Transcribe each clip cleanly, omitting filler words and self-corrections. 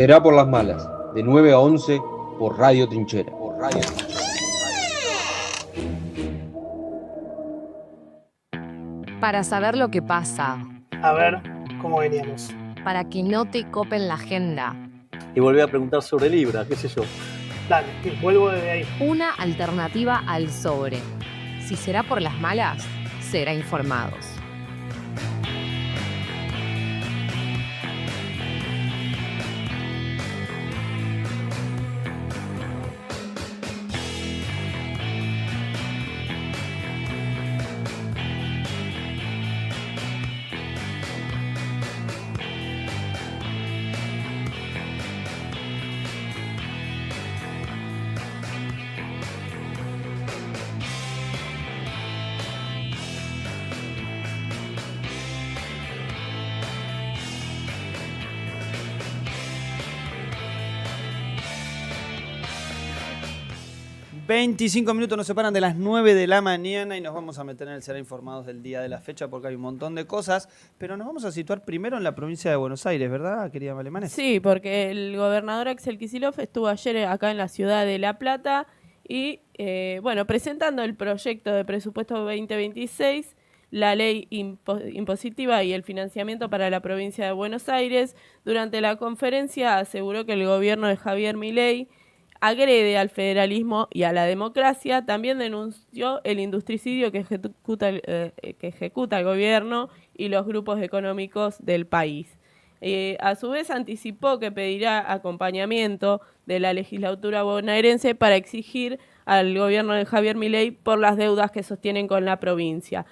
Será por las malas, de 9 a 11 por Radio Trinchera. Para saber lo que pasa. A ver, ¿cómo veníamos? Para que no te copen la agenda. Y volví a preguntar sobre Libra, qué sé yo. Dale, vuelvo desde ahí. Una alternativa al sobre. Si será por las malas, será informados. ...25 minutos nos separan de las 9 de la mañana... ...y nos vamos a meter en el Será Informados del día de la fecha... ...porque hay un montón de cosas... ...pero nos vamos a situar primero en la provincia de Buenos Aires... ¿verdad, querida Malemanes? Sí, porque el gobernador Axel Kicillof estuvo ayer acá en la ciudad de La Plata... ...y, presentando el proyecto de presupuesto 2026... ...la ley impositiva y el financiamiento para la provincia de Buenos Aires... ...durante la conferencia aseguró que el gobierno de Javier Milei... agrede al federalismo y a la democracia. También denunció el industricidio que ejecuta el gobierno y los grupos económicos del país. A su vez anticipó que pedirá acompañamiento de la legislatura bonaerense para exigir al gobierno de Javier Milei por las deudas que sostienen con la provincia.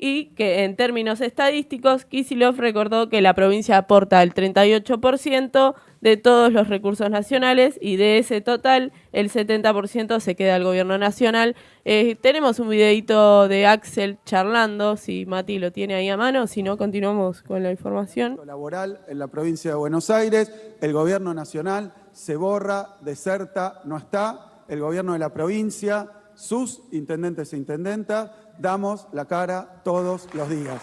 Y que en términos estadísticos, Kicillof recordó que la provincia aporta el 38% de todos los recursos nacionales y de ese total el 70% se queda al gobierno nacional. Tenemos un videito de Axel charlando, si Mati lo tiene ahí a mano, si no continuamos con la información. Laboral en la provincia de Buenos Aires, el gobierno nacional se borra, deserta, no está, el gobierno de la provincia, sus intendentes e intendentas, damos la cara todos los días.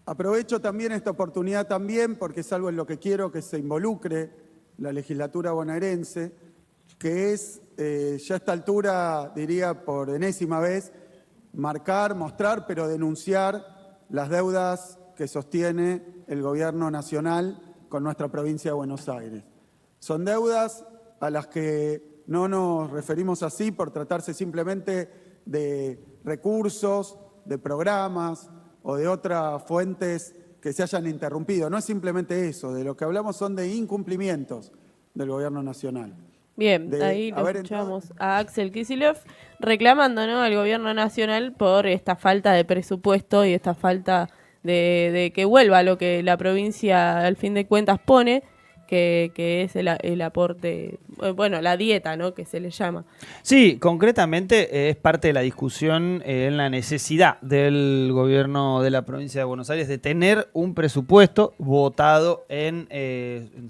Aprovecho también esta oportunidad porque es algo en lo que quiero que se involucre la legislatura bonaerense, que es, ya a esta altura, diría por enésima vez, marcar, mostrar, pero denunciar las deudas que sostiene el gobierno nacional con nuestra provincia de Buenos Aires. Son deudas a las que no nos referimos así por tratarse simplemente de recursos, de programas o de otras fuentes que se hayan interrumpido. No es simplemente eso, de lo que hablamos son de incumplimientos del gobierno nacional. Bien, ahí lo escuchamos a Axel Kicillof reclamando, ¿no?, al gobierno nacional por esta falta de presupuesto y esta falta de que vuelva lo que la provincia al fin de cuentas pone, que es el aporte, bueno, la dieta, ¿no?, que se le llama. Sí, concretamente es parte de la discusión en la necesidad del gobierno de la provincia de Buenos Aires de tener un presupuesto votado en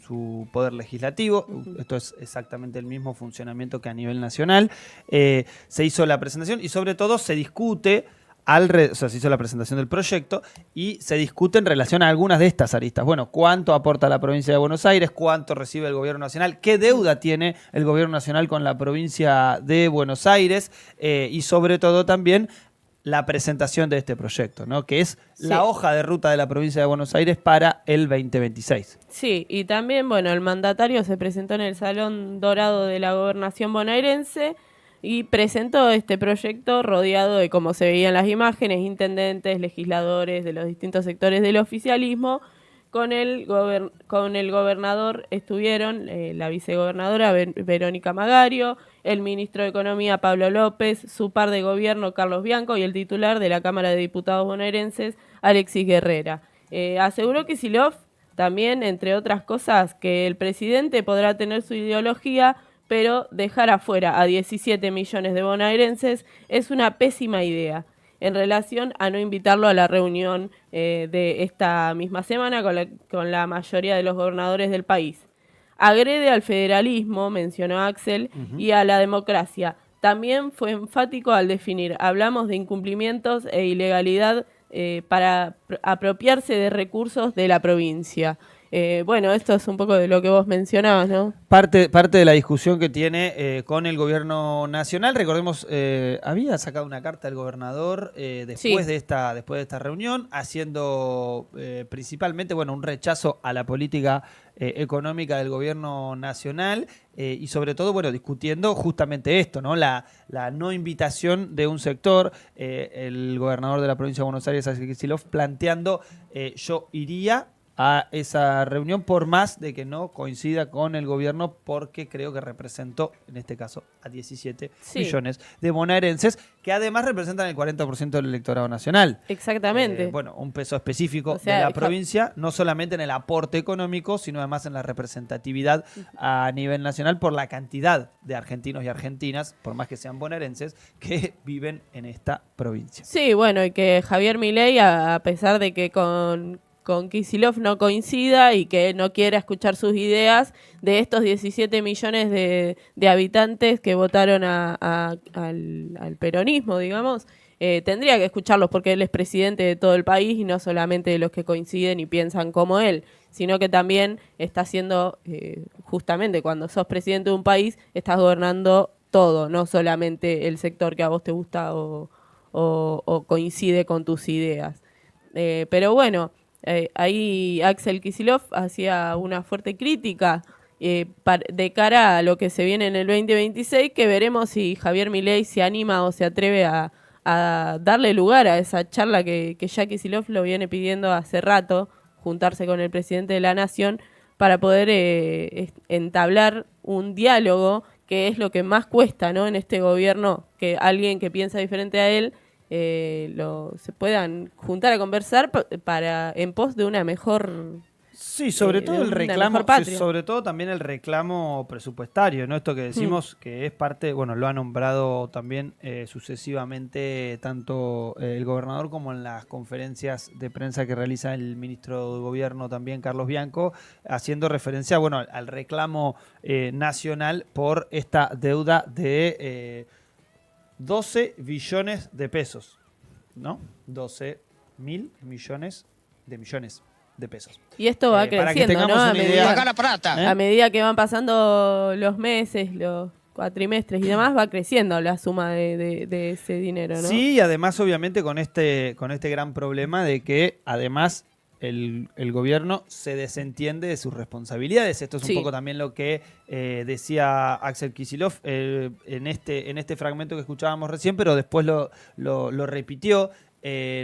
su poder legislativo. Esto es exactamente el mismo funcionamiento que a nivel nacional. Se hizo la presentación y sobre todo se discute se hizo la presentación del proyecto y se discute en relación a algunas de estas aristas. Bueno, ¿cuánto aporta la provincia de Buenos Aires? ¿Cuánto recibe el gobierno nacional? ¿Qué deuda tiene el gobierno nacional con la provincia de Buenos Aires? Y sobre todo también la presentación de este proyecto, ¿no?, que es la hoja de ruta de la provincia de Buenos Aires para el 2026. Sí, y también, bueno, el mandatario se presentó en el Salón Dorado de la Gobernación bonaerense y presentó este proyecto rodeado de, como se veían las imágenes, intendentes, legisladores de los distintos sectores del oficialismo. Con el gobernador estuvieron la vicegobernadora Verónica Magario, el ministro de Economía Pablo López, su par de gobierno Carlos Bianco y el titular de la Cámara de Diputados bonaerenses Alexis Guerrera. Aseguró Kicillof también, entre otras cosas, que el presidente podrá tener su ideología, pero dejar afuera a 17 millones de bonaerenses es una pésima idea, en relación a no invitarlo a la reunión de esta misma semana con la mayoría de los gobernadores del país. Agrede al federalismo, mencionó Axel, y a la democracia. también fue enfático al definir: hablamos de incumplimientos e ilegalidad para apropiarse de recursos de la provincia. Bueno, esto es un poco de lo que vos mencionabas, ¿no? Parte de la discusión que tiene con el gobierno nacional. Recordemos, había sacado una carta el gobernador después de esta reunión, haciendo principalmente un rechazo a la política económica del gobierno nacional y sobre todo discutiendo justamente esto, ¿no? La no invitación de un sector, el gobernador de la provincia de Buenos Aires, Axel Kicillof, planteando yo iría a esa reunión por más de que no coincida con el gobierno, porque creo que representó, en este caso, a 17 millones de bonaerenses, que además representan el 40% del electorado nacional. Exactamente. Un peso específico de la provincia, no solamente en el aporte económico, sino además en la representatividad a nivel nacional por la cantidad de argentinos y argentinas, por más que sean bonaerenses, que viven en esta provincia. Sí, y que Javier Milei, a pesar de que con Kicillof no coincida y que no quiera escuchar sus ideas, de estos 17 millones de habitantes que votaron al peronismo, digamos, tendría que escucharlos, porque él es presidente de todo el país y no solamente de los que coinciden y piensan como él, sino que también está haciendo, justamente cuando sos presidente de un país, estás gobernando todo, no solamente el sector que a vos te gusta o coincide con tus ideas. Pero ahí Axel Kicillof hacía una fuerte crítica de cara a lo que se viene en el 2026, que veremos si Javier Milei se anima o se atreve a darle lugar a esa charla que ya Kicillof lo viene pidiendo hace rato, juntarse con el presidente de la Nación para poder entablar un diálogo, que es lo que más cuesta, ¿no? En este gobierno, que alguien que piensa diferente a él se puedan juntar a conversar en pos de una mejor. Sí, sobre todo el reclamo, sobre todo también el reclamo presupuestario, ¿no? Esto que decimos que es parte, lo ha nombrado también sucesivamente tanto el gobernador como en las conferencias de prensa que realiza el ministro de Gobierno también, Carlos Bianco, haciendo referencia, al reclamo nacional por esta deuda de 12 billones de pesos, ¿no? 12.000 millones de pesos. Y esto va creciendo, ¿no? A medida que van pasando los meses, los cuatrimestres y demás, va creciendo la suma de ese dinero, ¿no? Sí, y además obviamente con este gran problema de que además el gobierno se desentiende de sus responsabilidades. Esto es un poco también lo que decía Axel Kicillof en este fragmento que escuchábamos recién, pero después lo repitió.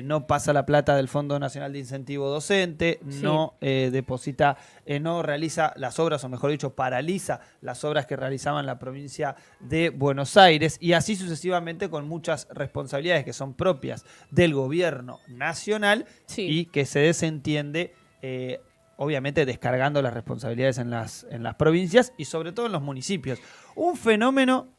No pasa la plata del Fondo Nacional de Incentivo Docente, no deposita, no realiza las obras, o mejor dicho, paraliza las obras que realizaban la provincia de Buenos Aires, y así sucesivamente con muchas responsabilidades que son propias del gobierno nacional y que se desentiende, obviamente descargando las responsabilidades en las provincias y sobre todo en los municipios. Un fenómeno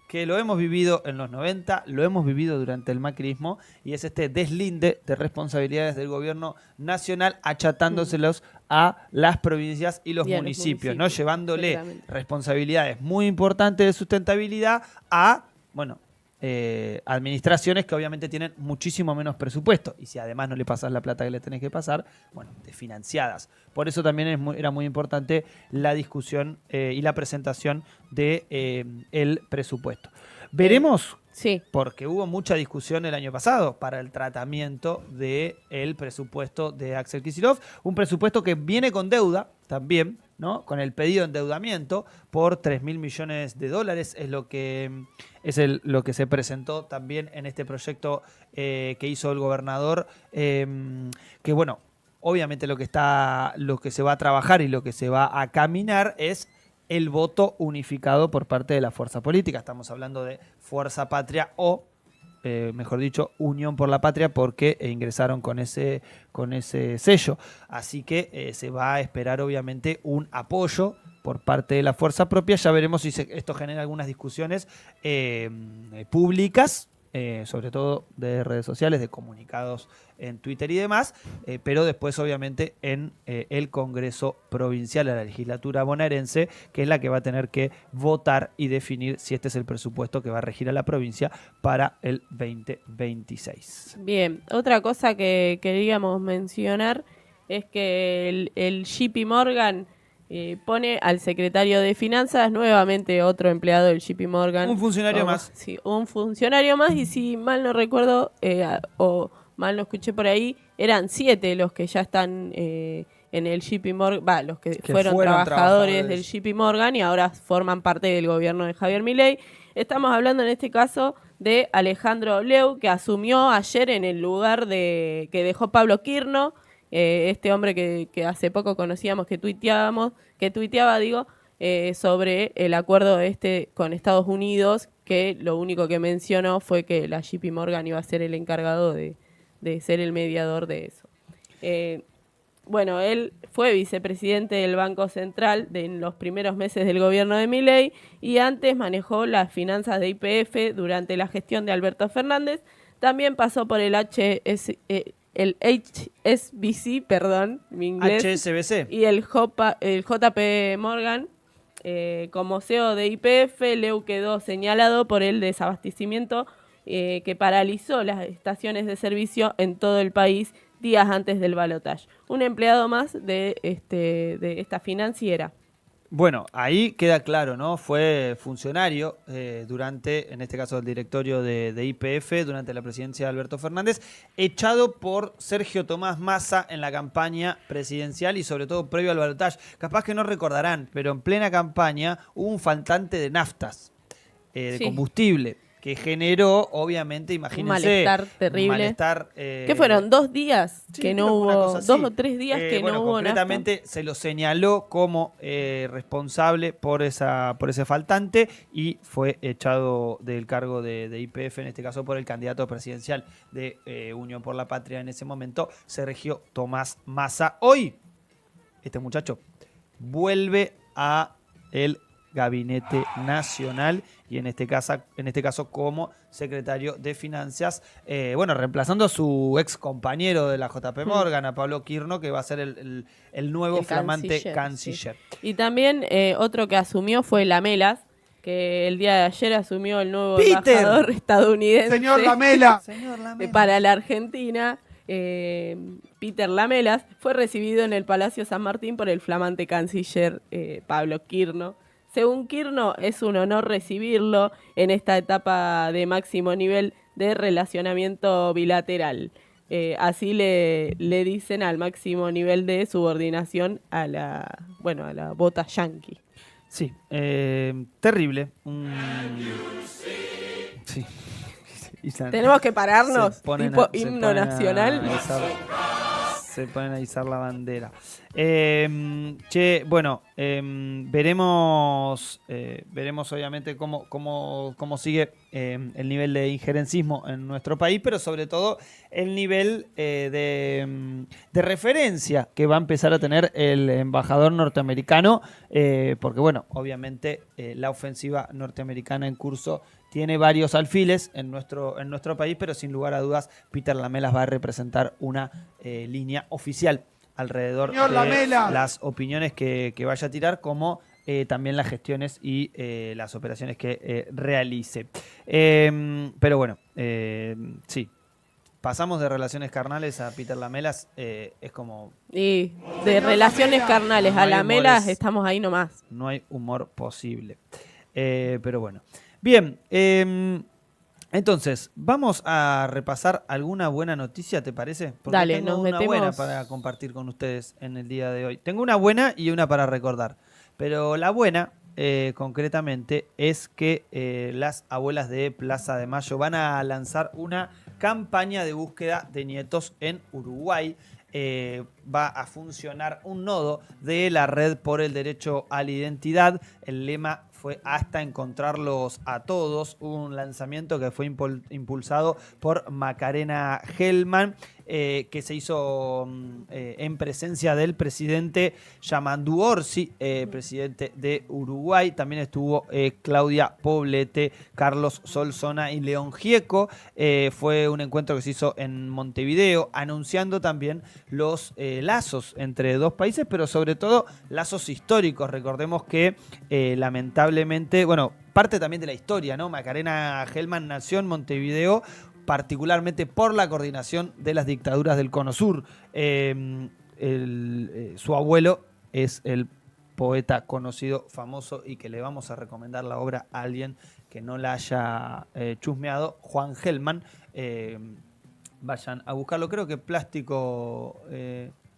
que lo hemos vivido en los 90, lo hemos vivido durante el macrismo, y es este deslinde de responsabilidades del gobierno nacional achatándoselos a las provincias y los municipios, ¿no? Llevándole responsabilidades muy importantes de sustentabilidad a, administraciones que obviamente tienen muchísimo menos presupuesto, y si además no le pasas la plata que le tenés que pasar, desfinanciadas. Por eso también era muy importante la discusión y la presentación de el presupuesto. Veremos, porque hubo mucha discusión el año pasado para el tratamiento del presupuesto de Axel Kicillof, un presupuesto que viene con deuda también, ¿no? Con el pedido de endeudamiento por 3.000 millones de dólares, es lo que se presentó también en este proyecto que hizo el gobernador, que obviamente lo que se va a trabajar y lo que se va a caminar es el voto unificado por parte de la fuerza política. Estamos hablando de Fuerza Patria o, mejor dicho, Unión por la Patria, porque ingresaron con ese sello. Así que se va a esperar obviamente un apoyo por parte de la fuerza propia. Ya veremos si esto genera algunas discusiones públicas sobre todo de redes sociales, de comunicados en Twitter y demás, pero después obviamente en el Congreso Provincial, a la legislatura bonaerense, que es la que va a tener que votar y definir si este es el presupuesto que va a regir a la provincia para el 2026. Bien, otra cosa que queríamos mencionar es que el JP Morgan pone al secretario de Finanzas, nuevamente otro empleado del JP Morgan. Un funcionario más. Sí, un funcionario más, y si mal no recuerdo o mal no escuché por ahí, eran 7 los que ya están en el JP Morgan, los que fueron trabajadores del JP Morgan y ahora forman parte del gobierno de Javier Milei. Estamos hablando en este caso de Alejandro Leu, que asumió ayer en el lugar que dejó Pablo Quirno, este hombre que hace poco conocíamos, que tuiteaba sobre el acuerdo con Estados Unidos, que lo único que mencionó fue que la JP Morgan iba a ser el encargado de ser el mediador de eso. Bueno, él fue vicepresidente del Banco Central en los primeros meses del gobierno de Milei y antes manejó las finanzas de YPF durante la gestión de Alberto Fernández. También pasó por el HSBC, mi inglés, HSBC. y el JP Morgan. Como CEO de YPF, Leu quedó señalado por el desabastecimiento que paralizó las estaciones de servicio en todo el país días antes del balotaje. Un empleado más de esta financiera. Bueno, ahí queda claro, ¿no? Fue funcionario durante, en este caso, el directorio de YPF, durante la presidencia de Alberto Fernández, echado por Sergio Tomás Massa en la campaña presidencial y sobre todo previo al balotaje. Capaz que no recordarán, pero en plena campaña hubo un faltante de naftas, de combustible, que generó, obviamente, imagínense, un malestar terrible. Un malestar, ¿Qué fueron? 2 días sí, que no hubo, 2 o 3 días que no hubo nafta. Concretamente se lo señaló como responsable por ese faltante y fue echado del cargo de YPF, en este caso por el candidato presidencial de Unión por la Patria en ese momento, Sergio Tomás Massa. Hoy, este muchacho vuelve a el Gabinete Nacional y en este caso como secretario de Finanzas, reemplazando a su ex compañero de la JP Morgan, a Pablo Quirno, que va a ser el nuevo flamante canciller. Sí. Y también otro que asumió fue Lamelas, que el día de ayer asumió el nuevo embajador estadounidense. Señor Lamela. Para la Argentina. Peter Lamelas fue recibido en el Palacio San Martín por el flamante canciller Pablo Quirno. Según Quirno, es un honor recibirlo en esta etapa de máximo nivel de relacionamiento bilateral. Así le dicen al máximo nivel de subordinación a la bota yanqui. Sí, terrible. Sí. Tenemos que pararnos, tipo himno nacional. Se ponen a izar la bandera. Veremos obviamente cómo sigue el nivel de injerencismo en nuestro país, pero sobre todo el nivel de referencia que va a empezar a tener el embajador norteamericano, porque obviamente la ofensiva norteamericana en curso tiene varios alfiles en nuestro país, pero sin lugar a dudas Peter Lamelas va a representar una línea oficial alrededor de las opiniones que vaya a tirar, como también las gestiones y las operaciones que realice. Sí. Pasamos de relaciones carnales a Peter Lamelas, es como... Y de relaciones carnales a Lamelas estamos ahí nomás. No hay humor posible. Pero bueno. Bien, entonces, vamos a repasar alguna buena noticia, ¿te parece? Porque dale, tengo nos una metemos. buena para compartir con ustedes en el día de hoy. Tengo una buena y una para recordar. Pero la buena, concretamente, es que las abuelas de Plaza de Mayo van a lanzar una campaña de búsqueda de nietos en Uruguay. Va a funcionar un nodo de la Red por el Derecho a la Identidad. El lema fue hasta encontrarlos a todos, un lanzamiento que fue impulsado por Macarena Hellman. que se hizo en presencia del presidente Yamandu Orsi, presidente de Uruguay. También estuvo Claudia Poblete, Carlos Solsona y León Gieco. Fue un encuentro que se hizo en Montevideo, anunciando también los lazos entre dos países, pero sobre todo lazos históricos. Recordemos que lamentablemente, bueno, parte también de la historia, ¿no? Macarena Gelman nació en Montevideo particularmente por la coordinación de las dictaduras del Cono Sur. Su abuelo es el poeta conocido, famoso, y que le vamos a recomendar la obra a alguien que no la haya chusmeado, Juan Gelman. Vayan a buscarlo. Creo que Plástico...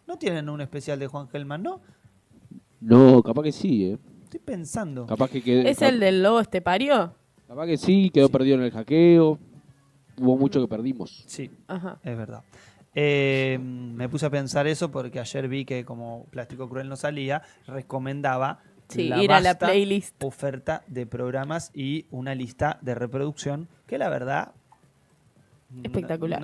no tienen un especial de Juan Gelman, ¿no? No, capaz que sí, Estoy pensando. Capaz que ¿Es el del lobo estepario? Capaz que sí, quedó perdido en el hackeo. Hubo mucho que perdimos. Sí, Ajá. es verdad. Me puse a pensar eso porque ayer vi que como Plástico Cruel no salía, recomendaba ir a la vasta playlist. oferta de programas y una lista de reproducción que la verdad... Espectacular.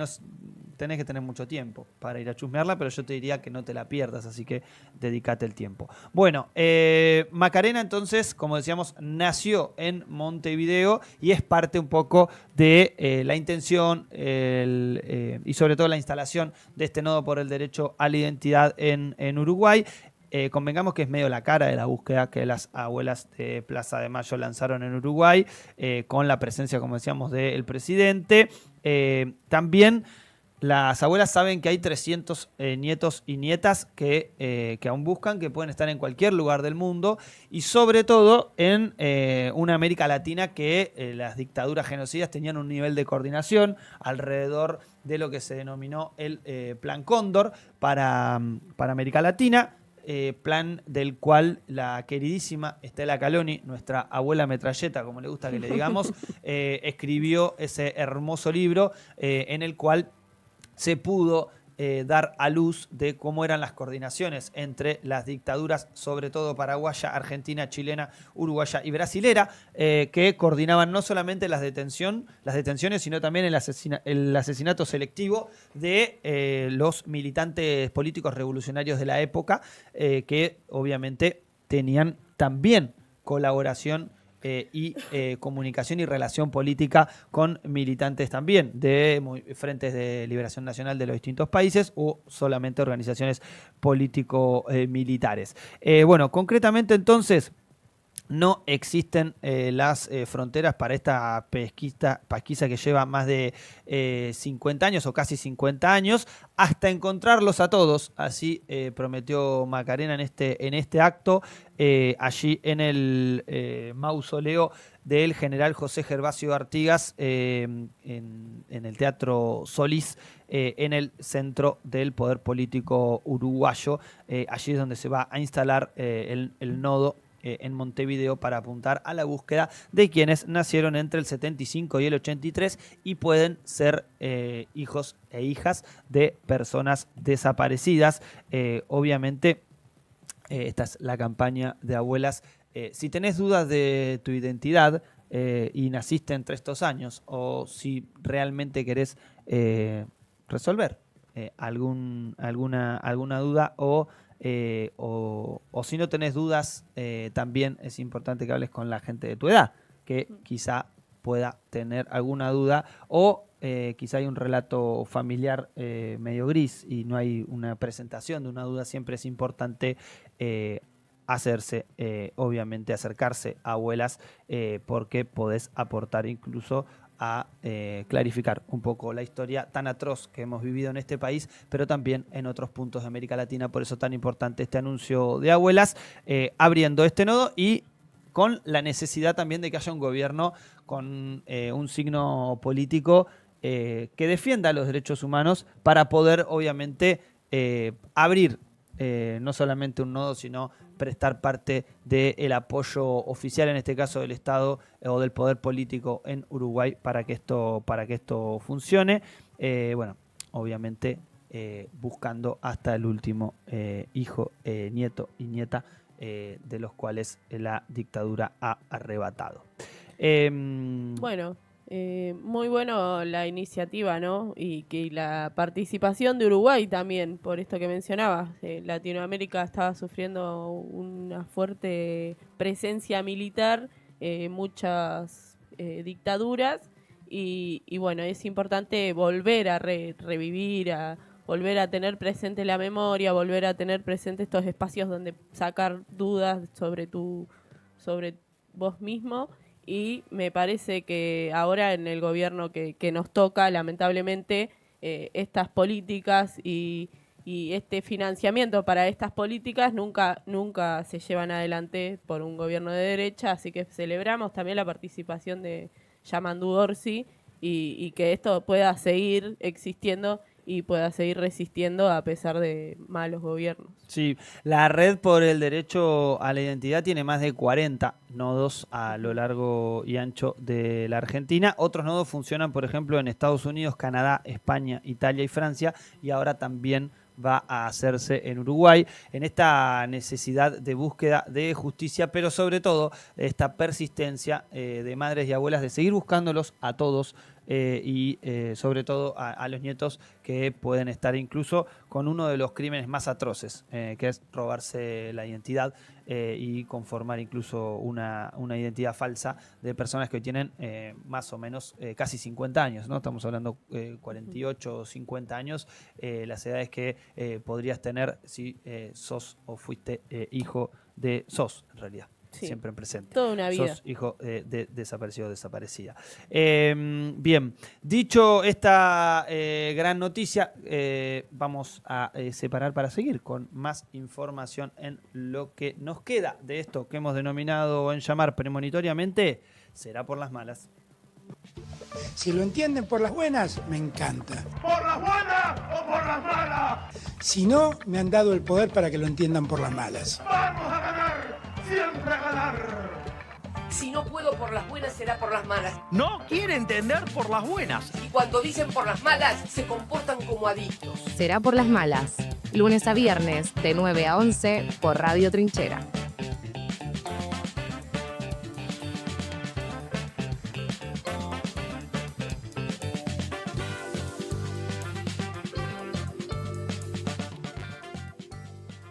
Tenés que tener mucho tiempo para ir a chusmearla, pero yo te diría que no te la pierdas, así que dedicate el tiempo. Bueno, Macarena entonces, como decíamos, nació en Montevideo y es parte un poco de la intención y sobre todo la instalación de este nodo por el derecho a la identidad en Uruguay. Convengamos que es medio la cara de la búsqueda que las abuelas de Plaza de Mayo lanzaron en Uruguay, con la presencia, como decíamos, del presidente. También las abuelas saben que hay 300 nietos y nietas que aún buscan, que pueden estar en cualquier lugar del mundo y sobre todo en una América Latina que las dictaduras genocidas tenían un nivel de coordinación alrededor de lo que se denominó el Plan Cóndor para América Latina. Plan del cual la queridísima Estela Caloni, nuestra abuela metralleta, como le gusta que le digamos, escribió ese hermoso libro en el cual se pudo dar a luz de cómo eran las coordinaciones entre las dictaduras, sobre todo paraguaya, argentina, chilena, uruguaya y brasilera, que coordinaban no solamente las detenciones, sino también el asesinato selectivo de los militantes políticos revolucionarios de la época, que obviamente tenían también colaboración y comunicación y relación política con militantes también de frentes de liberación nacional de los distintos países o solamente organizaciones político-militares. Bueno, concretamente entonces no existen las fronteras para esta pesquisa que lleva más de 50 años o casi 50 años, hasta encontrarlos a todos. Así prometió Macarena en este acto, allí en el mausoleo del general José Gervasio Artigas, en el Teatro Solís, en el centro del poder político uruguayo. Allí es donde se va a instalar el nodo en Montevideo para apuntar a la búsqueda de quienes nacieron entre el 75 y el 83 y pueden ser hijos e hijas de personas desaparecidas. Obviamente, esta es la campaña de abuelas. Si tenés dudas de tu identidad y naciste entre estos años, o si realmente querés resolver alguna duda o si no tenés dudas, también es importante que hables con la gente de tu edad, que quizá pueda tener alguna duda o quizá hay un relato familiar medio gris y no hay una presentación de una duda. Siempre es importante obviamente acercarse a abuelas porque podés aportar incluso a clarificar un poco la historia tan atroz que hemos vivido en este país, pero también en otros puntos de América Latina. Por eso tan importante este anuncio de abuelas, abriendo este nodo y con la necesidad también de que haya un gobierno con un signo político que defienda los derechos humanos para poder, obviamente, abrir no solamente un nodo, sino prestar parte del apoyo oficial, en este caso del Estado o del poder político en Uruguay para que esto funcione. Bueno, obviamente buscando hasta el último hijo, nieto y nieta de los cuales la dictadura ha arrebatado. Bueno, Muy bueno la iniciativa, ¿no? Y que la participación de Uruguay también, por esto que mencionabas. Latinoamérica estaba sufriendo una fuerte presencia militar, muchas dictaduras, y bueno, es importante volver a revivir, a volver a tener presente la memoria, volver a tener presente estos espacios donde sacar dudas sobre vos mismo. Y me parece que ahora en el gobierno que nos toca, lamentablemente, estas políticas y este financiamiento para estas políticas nunca se llevan adelante por un gobierno de derecha, así que celebramos también la participación de Yamandu Orsi y que esto pueda seguir existiendo y pueda seguir resistiendo a pesar de malos gobiernos. Sí, la Red por el Derecho a la Identidad tiene más de 40 nodos a lo largo y ancho de la Argentina. Otros nodos funcionan, por ejemplo, en Estados Unidos, Canadá, España, Italia y Francia, y ahora también va a hacerse en Uruguay, en esta necesidad de búsqueda de justicia, pero sobre todo esta persistencia de madres y abuelas de seguir buscándolos a todos, y sobre todo a los nietos que pueden estar incluso con uno de los crímenes más atroces, que es robarse la identidad y conformar incluso una identidad falsa de personas que tienen más o menos casi 50 años, ¿no? Estamos hablando 48 o 50 años, las edades que podrías tener si sos o fuiste hijo de sos, en realidad. Sí, siempre en presente. Toda una vida. Sos hijo de desaparecido o desaparecida. Bien, dicho esta gran noticia, vamos a separar para seguir con más información en lo que nos queda de esto que hemos denominado en llamar premonitoriamente, será por las malas. Si lo entienden por las buenas, me encanta. ¿Por las buenas o por las malas? Si no, me han dado el poder para que lo entiendan por las malas. ¡Vamos a ganar! ¡Siempre a ganar! Si no puedo por las buenas, será por las malas. No quiere entender por las buenas. Y cuando dicen por las malas, se comportan como adictos. Será por las malas. Lunes a viernes, de 9 a 11, por Radio Trinchera.